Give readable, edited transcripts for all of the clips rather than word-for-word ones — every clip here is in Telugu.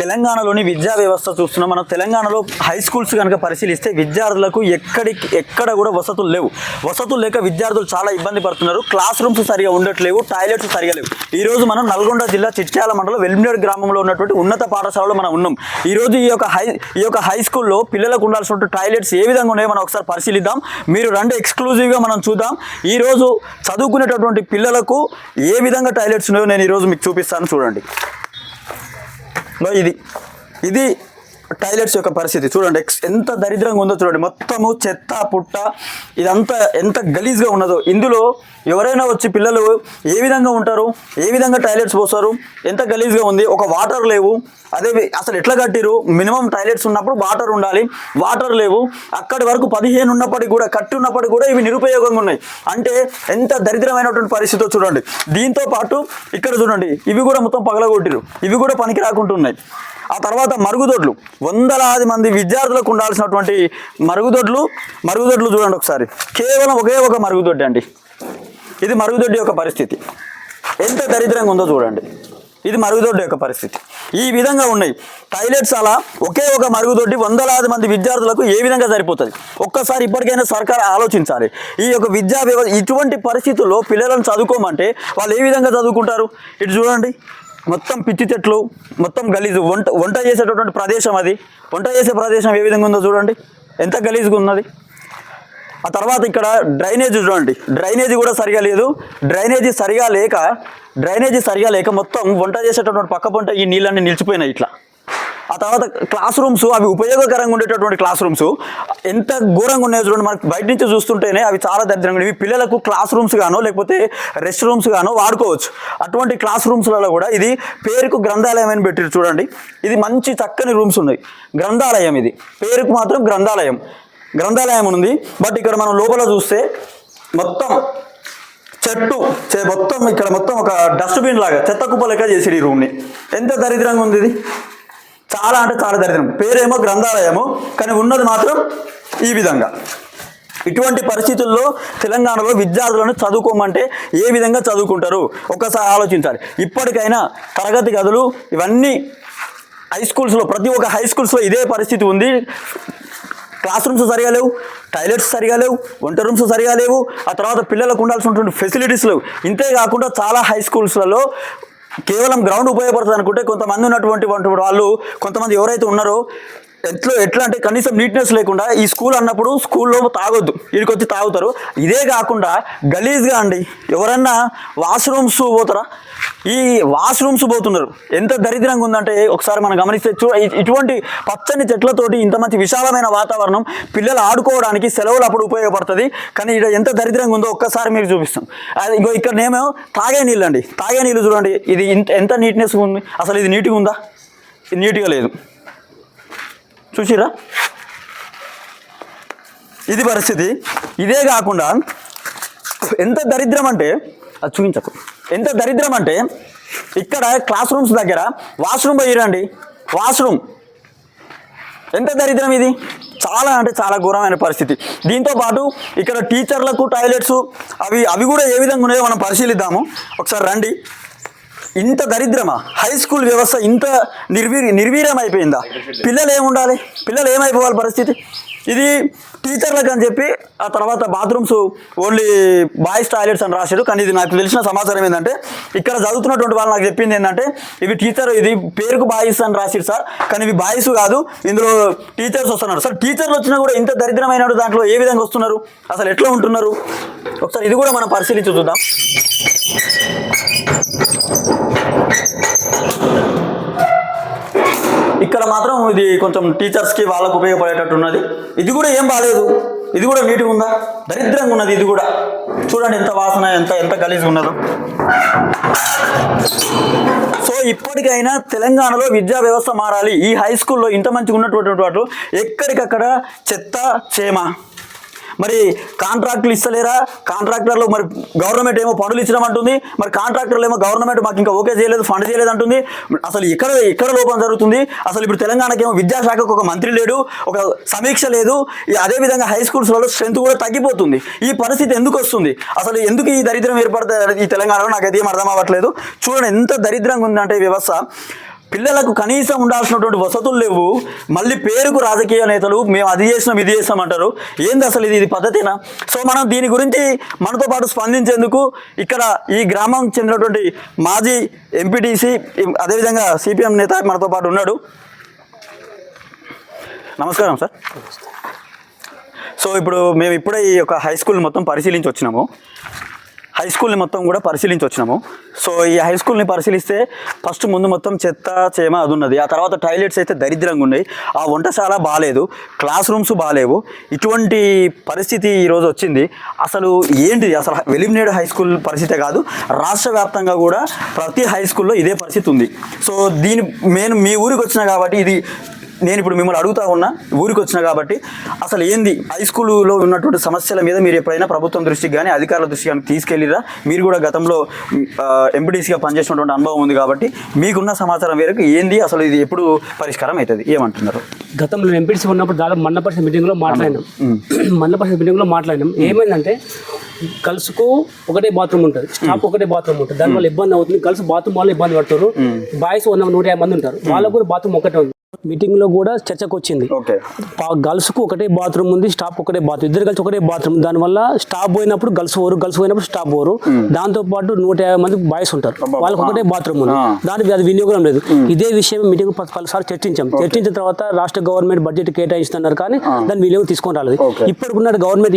తెలంగాణలోని విద్యా వ్యవస్థ చూస్తున్నాం. మనం తెలంగాణలో హై స్కూల్స్ కనుక పరిశీలిస్తే విద్యార్థులకు ఎక్కడ కూడా వసతులు లేవు. వసతులు లేక విద్యార్థులు చాలా ఇబ్బంది పడుతున్నారు. క్లాస్ రూమ్స్ సరిగా ఉండట్లేవు, టాయిలెట్స్ సరిగా లేవు. ఈరోజు మనం నల్గొండ జిల్లా చిట్యాల మండలం వెల్మినేడు గ్రామంలో ఉన్నటువంటి ఉన్నత పాఠశాలలో మనం ఉన్నాం. ఈరోజు ఈ యొక్క హై స్కూల్లో పిల్లలకు ఉండాల్సిన టాయిలెట్స్ ఏ విధంగా ఉన్నాయో మనం ఒకసారి పరిశీలిద్దాం. మీరు రండి, ఎక్స్క్లూజివ్గా మనం చూద్దాం. ఈరోజు చదువుకునేటటువంటి పిల్లలకు ఏ విధంగా టాయిలెట్స్ ఉన్నాయో నేను ఈరోజు మీకు చూపిస్తాను. చూడండి, ఇది టాయిలెట్స్ యొక్క పరిస్థితి చూడండి. ఎంత దరిద్రంగా ఉందో చూడండి. మొత్తము చెత్త పుట్ట, ఇదంతా ఎంత గలీజ్గా ఉన్నదో. ఇందులో ఎవరైనా వచ్చి పిల్లలు ఏ విధంగా ఉంటారు, ఏ విధంగా టాయిలెట్స్ పోస్తారు, ఎంత గలీజ్గా ఉంది. ఒక వాటర్ లేవు. అదే అసలు ఎట్లా కట్టిరు? మినిమం టాయిలెట్స్ ఉన్నప్పుడు వాటర్ ఉండాలి, వాటర్ లేవు. అక్కడి వరకు 15 ఉన్నప్పటికీ కూడా, కట్టి ఉన్నప్పటికీ కూడా ఇవి నిరుపయోగంగా ఉన్నాయి. అంటే ఎంత దరిద్రమైనటువంటి పరిస్థితి చూడండి. దీంతో పాటు ఇక్కడ చూడండి, ఇవి కూడా మొత్తం పగలగొట్టిరు, ఇవి కూడా పనికి రాకుంటున్నాయి. ఆ తర్వాత మరుగుదొడ్లు, వందలాది మంది విద్యార్థులకు ఉండాల్సినటువంటి మరుగుదొడ్లు చూడండి ఒకసారి. కేవలం ఒకే ఒక మరుగుదొడ్డి అండి. ఇది మరుగుదొడ్డి యొక్క పరిస్థితి ఎంత దరిద్రంగా ఉందో చూడండి. ఇది మరుగుదొడ్డి యొక్క పరిస్థితి. ఈ విధంగా ఉన్నాయి టాయిలెట్స్. అలా ఒకే ఒక మరుగుదొడ్డి వందలాది మంది విద్యార్థులకు ఏ విధంగా సరిపోతుంది? ఒక్కసారి ఇప్పటికైనా సర్కార్ ఆలోచించాలి. ఈ యొక్క విద్యా వ్యవస్థ ఇటువంటి పరిస్థితుల్లో పిల్లలను చదువుకోమంటే వాళ్ళు ఏ విధంగా చదువుకుంటారు? ఇటు చూడండి, మొత్తం పిచ్చి చెట్లు, మొత్తం గలీజు. వంట చేసేటటువంటి ప్రదేశం, అది వంట చేసే ప్రదేశం ఏ విధంగా ఉందో చూడండి, ఎంత గలీజుగా ఉన్నది. ఆ తర్వాత ఇక్కడ డ్రైనేజ్ చూడండి, డ్రైనేజీ కూడా సరిగా లేదు. డ్రైనేజీ సరిగా లేక మొత్తం వంట చేసేటటువంటి పక్క పంట ఈ నీళ్ళన్నీ నిలిచిపోయినాయి ఇట్లా. ఆ తర్వాత క్లాస్ రూమ్స్, అవి ఉపయోగకరంగా ఉండేటటువంటి క్లాస్ రూమ్స్ ఎంత ఘోరంగా ఉన్నాయో చూడండి. మనకి బయట నుంచి చూస్తుంటేనే అవి చాలా దరిద్రంగా ఉన్నాయి. పిల్లలకు క్లాస్ రూమ్స్ గానో లేకపోతే రెస్ట్ రూమ్స్ గానో వాడుకోవచ్చు. అటువంటి క్లాస్ రూమ్స్లలో కూడా ఇది పేరుకు గ్రంథాలయం అని పెట్టారు చూడండి. ఇది మంచి చక్కని రూమ్స్ ఉన్నాయి. గ్రంథాలయం, ఇది పేరుకు మాత్రం గ్రంథాలయం ఉంది. బట్ ఇక్కడ మనం లోపల చూస్తే మొత్తం మొత్తం ఇక్కడ మొత్తం ఒక డస్ట్బిన్ లాగా చెత్త కుప్ప లెక్క చేసి ఈ రూమ్ని. ఎంత దరిద్రంగా ఉంది ఇది, చాలా అంటే చాలా దరిద్రం. పేరేమో గ్రంథాలయము, కానీ ఉన్నది మాత్రం ఈ విధంగా. ఇటువంటి పరిస్థితుల్లో తెలంగాణలో విద్యార్థులను చదువుకోమంటే ఏ విధంగా చదువుకుంటారు? ఒక్కసారి ఆలోచించాలి. ఇప్పటికైనా తరగతి గదులు ఇవన్నీ హై స్కూల్స్లో, ప్రతి ఒక్క హై స్కూల్స్లో ఇదే పరిస్థితి ఉంది. క్లాస్ రూమ్స్ సరిగా లేవు, టాయిలెట్స్ సరిగా లేవు, వంట రూమ్స్ సరిగా లేవు. ఆ తర్వాత పిల్లలకు ఉండాల్సినటువంటి ఫెసిలిటీస్ లేవు. ఇంతే కాకుండా చాలా హై స్కూల్స్లలో కేవలం గ్రౌండ్ ఉపయోగపడుతుంది అనుకుంటే కొంతమంది ఉన్నటువంటి వాళ్ళు, కొంతమంది ఎవరైతే ఉన్నారో ఎట్లా అంటే కనీసం నీట్నెస్ లేకుండా ఈ స్కూల్ అన్నప్పుడు స్కూల్లో తాగొద్దు, వీడికి వచ్చి తాగుతారు. ఇదే కాకుండా గలీజ్గా అండి, ఎవరన్నా వాష్రూమ్స్ పోతారా? ఈ వాష్రూమ్స్ పోతున్నారు. ఎంత దరిద్రంగా ఉందంటే ఒకసారి మనం గమనిస్తే ఇటువంటి పచ్చని చెట్లతోటి ఇంత మంచి విశాలమైన వాతావరణం పిల్లలు ఆడుకోవడానికి సెలవులు అప్పుడు ఉపయోగపడుతుంది. కానీ ఇక్కడ ఎంత దరిద్రంగా ఉందో ఒక్కసారి మీకు చూపిస్తాం. ఇంకో ఇక్కడనేమో తాగే నీళ్ళు అండి, తాగే నీళ్ళు చూడండి. ఇది ఎంత నీట్నెస్గా ఉంది. అసలు ఇది నీట్గా ఉందా? ఇది నీట్గా లేదు. చూసిరా, ఇది పరిస్థితి. ఇదే కాకుండా ఎంత దరిద్రం అంటే, అది చూపించకు, ఎంత దరిద్రం అంటే ఇక్కడ క్లాస్ రూమ్స్ దగ్గర వాష్రూమ్ పోయిరండి. వాష్రూమ్ ఎంత దరిద్రం ఇది, చాలా అంటే చాలా ఘోరమైన పరిస్థితి. దీంతో పాటు ఇక్కడ టీచర్లకు టాయిలెట్స్ అవి కూడా ఏ విధంగా ఉన్నాయో మనం పరిశీలిద్దాము. ఒకసారి రండి. ఇంత దరిద్రమా? హై స్కూల్ వ్యవస్థ ఇంత నిర్వీర్యం అయిపోయిందా? పిల్లలు ఏముండాలి? పిల్లలు ఏమైపోవాలి పరిస్థితి? ఇది టీచర్లకు అని చెప్పి ఆ తర్వాత బాత్రూమ్స్ ఓన్లీ బాయ్స్ టాయిలెట్స్ అని రాశాడు. కానీ ఇది నాకు తెలిసిన సమాచారం ఏంటంటే, ఇక్కడ చదువుతున్నటువంటి వాళ్ళు నాకు చెప్పింది ఏంటంటే, ఇది పేరుకు బాయ్స్ అని రాశారు సార్, కానీ ఇవి బాయ్స్ కాదు, ఇందులో టీచర్స్ వస్తున్నారు సార్. టీచర్లు వచ్చినా కూడా ఇంత దరిద్రమైన దాంట్లో ఏ విధంగా వస్తున్నారు, అసలు ఎట్లా ఉంటున్నారు? ఒకసారి ఇది కూడా మనం పరిశీలించి చూద్దాం. ఇక్కడ మాత్రం ఇది కొంచెం టీచర్స్కి వాళ్ళకు ఉపయోగపడేటట్టు ఉన్నది. ఇది కూడా ఏం బాగాలేదు. ఇది కూడా నీట్గా ఉందా? దరిద్రంగా ఉన్నది. ఇది కూడా చూడండి ఎంత వాసన, ఎంత గలీజ్గా ఉన్నదో. సో ఇప్పటికైనా తెలంగాణలో విద్యా వ్యవస్థ మారాలి. ఈ హై స్కూల్లో ఇంత మంచిగా ఉన్నటువంటి వాటిలో ఎక్కడికక్కడ చెత్త చేమ. మరి కాంట్రాక్టులు ఇస్తలేరా? కాంట్రాక్టర్లు మరి గవర్నమెంట్ ఏమో పనులు ఇచ్చడం అంటుంది, మరి కాంట్రాక్టర్లు ఏమో గవర్నమెంట్ మాకు ఇంకా ఓకే చేయలేదు, ఫండ్ చేయలేదు అంటుంది. అసలు ఎక్కడ లోపం జరుగుతుంది? అసలు ఇప్పుడు తెలంగాణకి ఏమో విద్యాశాఖకు ఒక మంత్రి లేడు, ఒక సమీక్ష లేదు. అదేవిధంగా హై స్కూల్స్లలో స్ట్రెంత్ కూడా తగ్గిపోతుంది. ఈ పరిస్థితి ఎందుకు వస్తుంది? అసలు ఎందుకు ఈ దరిద్రం ఏర్పడుతుంది ఈ తెలంగాణలో? నాకైతే ఏం అర్థం అవ్వట్లేదు. చూడండి ఎంత దరిద్రంగా ఉందంటే వ్యవస్థ. పిల్లలకు కనీసం ఉండాల్సినటువంటి వసతులు లేవు. మళ్ళీ పేరుకు రాజకీయ నేతలు మేము అది చేసినాం ఇది చేసినాం అంటారు. ఏంది అసలు ఇది పద్ధతేనా? సో మనం దీని గురించి మనతో పాటు స్పందించేందుకు ఇక్కడ ఈ గ్రామం చెందినటువంటి మాజీ ఎంపీటీసీ అదేవిధంగా సిపిఎం నేత మనతో పాటు ఉన్నాడు. నమస్కారం సార్. సో ఇప్పుడు మేము ఇప్పుడే ఈ యొక్క హై స్కూల్ని మొత్తం పరిశీలించి వచ్చినాము. సో ఈ హై స్కూల్ని పరిశీలిస్తే ఫస్ట్ ముందు మొత్తం చెత్త చేమ అది ఉన్నది. ఆ తర్వాత టాయిలెట్స్ అయితే దరిద్రంగా ఉన్నాయి. ఆ వంటశాల బాగాలేదు, క్లాస్ రూమ్స్ బాగాలేవు. ఇటువంటి పరిస్థితి ఈరోజు వచ్చింది. అసలు ఏంటిది? అసలు వెలిమినేడు హై స్కూల్ పరిస్థితే కాదు, రాష్ట్ర వ్యాప్తంగా కూడా ప్రతి హై స్కూల్లో ఇదే పరిస్థితి ఉంది. సో నేను మీ ఊరికి వచ్చిన కాబట్టి నేను ఇప్పుడు మిమ్మల్ని అడుగుతా ఉన్నా, ఊరికి వచ్చినా కాబట్టి అసలు ఏంది హై స్కూల్లో ఉన్నటువంటి సమస్యల మీద మీరు ఎప్పుడైనా ప్రభుత్వం దృష్టికి కానీ అధికారుల దృష్టికి కానీ తీసుకెళ్ళిరా? మీరు కూడా గతంలో ఎంపీటీసీగా పనిచేసినటువంటి అనుభవం ఉంది కాబట్టి మీకున్న సమాచారం మేరకు ఏంది అసలు ఇది ఎప్పుడు పరిష్కారం అవుతుంది ఏమంటున్నారు? గతంలో ఎంపీటీసీ ఉన్నప్పుడు దాదాపు మండల పరిషత్ మీటింగ్లో మాట్లాడినాం. ఏమైందంటే గర్ల్స్కు ఒకటే బాత్రూమ్ ఉంటుంది, స్టాఫ్ ఒకటే బాత్రూమ్ ఉంటుంది. దానివల్ల ఇబ్బంది అవుతుంది. గర్ల్స్ బాత్రూమ్ వాళ్ళు ఇబ్బంది పడతారు. బాయ్స్ 150 మంది ఉంటారు, వాళ్ళకు కూడా బాత్రూమ్ ఒకటే ఉంది. మీటింగ్ లో కూడా చర్చకు వచ్చింది, గర్ల్స్ కు ఒకటే బాత్రూమ్ ఉంది, స్టాఫ్ ఒకటే బాత్రూమ్, ఇద్దరు కలిసి ఒకటే బాత్రూమ్. దానివల్ల స్టాఫ్ పోయినప్పుడు గర్ల్స్ పోయినప్పుడు స్టాఫ్ పోరు. దాంతో పాటు 150 మంది బాయ్స్ ఉంటారు, వాళ్ళకి ఒకటే బాత్రూమ్ ఉంది. దానికి అది వినియోగం లేదు. ఇదే విషయం మీటింగ్ పలుసార్లు చర్చించిన తర్వాత రాష్ట్ర గవర్నమెంట్ బడ్జెట్ కేటాయిస్తున్నారు, కానీ దాని వినియోగం తీసుకొని రాలేదు. ఇప్పుడున్న గవర్నమెంట్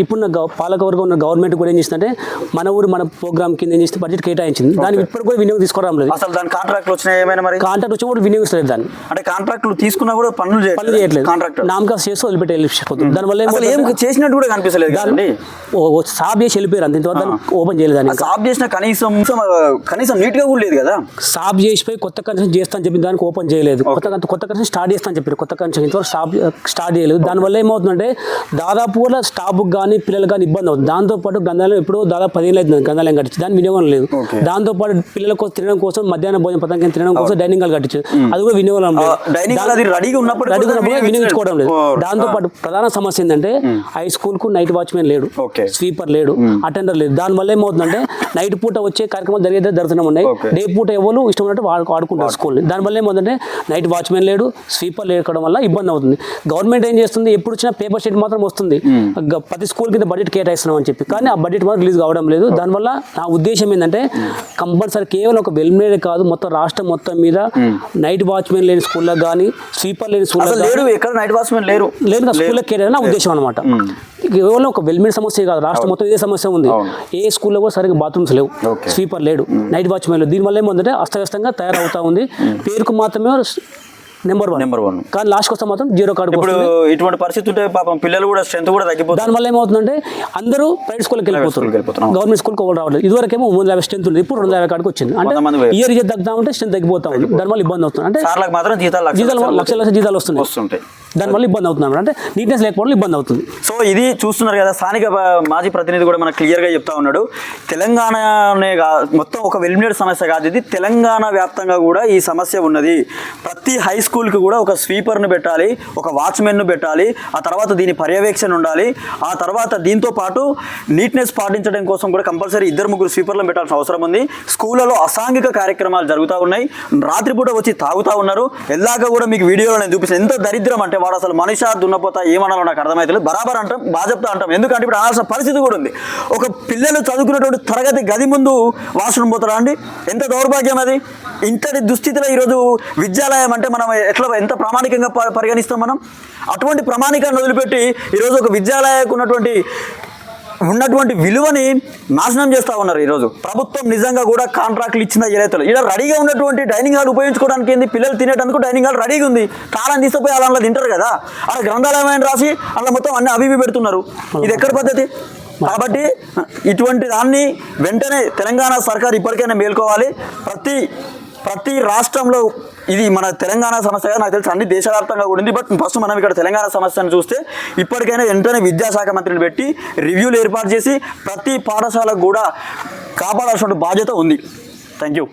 పాలకవర్గం ఉన్న గవర్నమెంట్ కూడా ఏం చేస్తుందంటే మన ప్రోగ్రామ్ కింద ఏం చేస్తే బడ్జెట్ కేటాయించింది, దానికి ఇప్పుడు కూడా వినియోగం తీసుకోవడం లేదు. అసలు దాని కాంట్రాక్ట్లు వచ్చినాయి, ఏమైనా మరి కాంట్రాక్ట్ వచ్చినా కూడా వినియోగిస్తలేదు. దాన్ని అంటే కాంట్రాక్ట్లు తీసుకున్నా కూడా పనులు చేయట్లేదు, కాంట్రాక్టర్ నామకాస్ చేసి వదిలిపెట్టి వెళ్ళిపోతుంది. దానివల్ల ఏం చేసినట్టు కూడా కనిపిస్తలేదు కదండి. సాబ్ చేసి వెళ్ళిపోయారు అంత, ఇంతవరకు ఓపెన్ చేయలేదు. సాబ్ చేసిన కనీసం నీట్ గా కూడా లేదు కదా. సాబ్ చేసిపోయి కొత్త కన్స్ట్రక్షన్ చేస్తా అని చెప్పి దానికి ఓపెన్ చేయలేదు. కొత్త కన్స్ట్రక్షన్ స్టార్ట్ చేస్తా అని చెప్పారు, కొత్త కన్స్ట్రక్షన్ ఇంతవరకు స్టార్ట్ చేయలేదు. దానివల్ల ఏమవుతుందంటే దాదాపు కూడా స్టాఫ్ కానీ పిల్లలకు కానీ ఇబ్బంది అవుతుంది. దాంతోపాటు గ్రంథాలయం ఇప్పుడు దాదాపు 10 ఏళ్ళు అవుతుంది గ్రంథాలయం కట్టించి, దాని వినియోగం లేదు. దాంతోపాటు పిల్లల కోసం తినడం కోసం మధ్యాహ్న భోజన పథకం తినడం కోసం డైనింగ్ హాల్ కట్టించారు, అది కూడా వినియోగం వినియోగించుకోవడం లేదు. దాంతో పాటు ప్రధాన సమస్య ఏంటంటే హై స్కూల్ కు నైట్ వాచ్మెన్ లేడు, స్వీపర్ లేడు, అటెండర్ లేదు. దానివల్ల ఏమవుతుందంటే నైట్ పూట వచ్చే కార్యక్రమాలు జరుగుతూనే ఉన్నాయి. డే పూట ఎవరు ఇష్టం ఉన్నట్టు ఆడుకుంటారు స్కూల్. దానివల్ల ఏమవుతుందంటే నైట్ వాచ్మెన్ లేడు, స్వీపర్ లేకపోవడం వల్ల ఇబ్బంది అవుతుంది. గవర్నమెంట్ ఏం చేస్తుంది, ఎప్పుడు వచ్చినా పేపర్ షీట్ మాత్రం వస్తుంది, ప్రతి స్కూల్ కింద బడ్జెట్ కేటాయిస్తున్నాం అని చెప్పి, కానీ ఆ బడ్జెట్ మాత్రం రిలీజ్ కావడం లేదు. దానివల్ల నా ఉద్దేశం ఏంటంటే కంపల్సరీ కేవలం ఒక వెల్మేడే కాదు, మొత్తం రాష్ట్రం మొత్తం మీద నైట్ వాచ్మెన్ లేని స్కూళ్ళకి కానీ స్వీపర్ లేని స్కూల్ ఎక్కడ నైట్ వాచ్మెన్ లేరు స్కూల్లో కేటాయిన ఉద్దేశం అనమాట. కేవలం ఒక వెల్మేడ్ సమస్య కాదు, రాష్ట్రం మొత్తం ఇదే సమస్య ఉంది. ఏ స్కూల్లో కూడా సరిగ్గా బాత్రూమ్స్ లేవు, స్వీపర్ లేడు, నైట్ వాచ్మెన్ లేవు. దీనివల్ల ఏమంటే అస్తవ్యస్తంగా తయారవుతా ఉంది. పేరుకు మాత్రమే నెంబర్ వన్, కానీ లాస్ట్ కోసం మాత్రం 0 కార్డు. ఇప్పుడు ఇటువంటి పరిస్థితి ఉంటే పాపం పిల్లలు కూడా స్ట్రెంత్ కూడా తగ్గిపోతుంది. దానివల్ల ఏమవుతుందంటే అందరూ ప్రైవేట్ స్కూల్కి వెళ్ళిపోతారు, గవర్నమెంట్ స్కూల్కి ఒకటి రావట్లేదు. ఇదివరకేమో 350 స్ట్రెంత్ ఉంది, ఇప్పుడు 250 కార్డుకి వచ్చింది. అంటే ఇయర్ తగ్గుతా ఉంటే స్ట్రెంత్ తగ్గిపోతా ఉంది. దానివల్ల ఇబ్బంది అవుతుంది. అంటే మాత్రం లక్షల జీతాలు వస్తున్నాయి, దానివల్ల ఇబ్బంది అవుతుంది. అంటే నీట్నెస్ లేకపోవడం ఇబ్బంది అవుతుంది. సో ఇది చూస్తున్నారు కదా, స్థానిక మాజీ ప్రతినిధి కూడా మనకు క్లియర్గా చెప్తా ఉన్నాడు. తెలంగాణనే మొత్తం ఒక వెల్మినేడ్ సమస్య కాదు, ఇది తెలంగాణ వ్యాప్తంగా కూడా ఈ సమస్య ఉన్నది. ప్రతి హై స్కూల్కి కూడా ఒక స్వీపర్ను పెట్టాలి, ఒక వాచ్మెన్ను పెట్టాలి, ఆ తర్వాత దీని పర్యవేక్షణ ఉండాలి. ఆ తర్వాత దీంతో పాటు నీట్నెస్ పాటించడం కోసం కూడా కంపల్సరీ 2-3 స్వీపర్లను పెట్టాల్సిన అవసరం ఉంది. స్కూళ్ళలో అసాంఘిక కార్యక్రమాలు జరుగుతూ ఉన్నాయి, రాత్రిపూట వచ్చి తాగుతూ ఉన్నారు. ఎల్లాగా కూడా మీకు వీడియోలో నేను చూపిస్తాను. ఎంత దరిద్రం అంటే వాడు అసలు మనిషి దున్నపోతా ఏమనాలో నాకు అర్థమవుతుంది. బరాబర్ అంటాం, బాజప్తా అంటాం, ఎందుకంటే ఇప్పుడు ఆల్సిన పరిస్థితి కూడా ఉంది. ఒక పిల్లలు చదువుకునేటువంటి తరగతి గది ముందు వాష్రూమ్ పోతారా అండి? ఎంత దౌర్భాగ్యం అది. ఇంతటి దుస్థితిలో ఈరోజు విద్యాలయం అంటే మనం ఎంత ప్రామాణికంగా పరిగణిస్తాం మనం. అటువంటి ప్రామాణికాన్ని వదిలిపెట్టి ఈరోజు ఒక విద్యాలయకు ఉన్నటువంటి విలువని నాశనం చేస్తూ ఉన్నారు. ఈరోజు ప్రభుత్వం నిజంగా కూడా కాంట్రాక్ట్లు ఇచ్చిన ఏదైతే ఇక్కడ రెడీగా ఉన్నటువంటి డైనింగ్ హాల్ ఉపయోగించుకోవడానికి ఏంది, పిల్లలు తినేటందుకు డైనింగ్ హాల్ రెడీగా ఉంది. కాలం తీసుకుపోయి అలా తింటారు కదా, అలా గ్రంథాలయం రాసి అలా మొత్తం అన్ని అవి పెడుతున్నారు. ఇది ఎక్కడ పద్ధతి? కాబట్టి ఇటువంటి దాన్ని వెంటనే తెలంగాణ సర్కార్ ఇప్పటికైనా మేల్కోవాలి. ప్రతి రాష్ట్రంలో ఇది మన తెలంగాణ సమస్యగా నాకు తెలిసి అన్ని దేశవ్యాప్తంగా కూడా ఉంది. బట్ ఫస్ట్ మనం ఇక్కడ తెలంగాణ సమస్యను చూస్తే ఇప్పటికైనా వెంటనే విద్యాశాఖ మంత్రిని పెట్టి రివ్యూలు ఏర్పాటు చేసి ప్రతి పాఠశాలకు కూడా కాపాడాల్సిన బాధ్యత ఉంది. Thank you.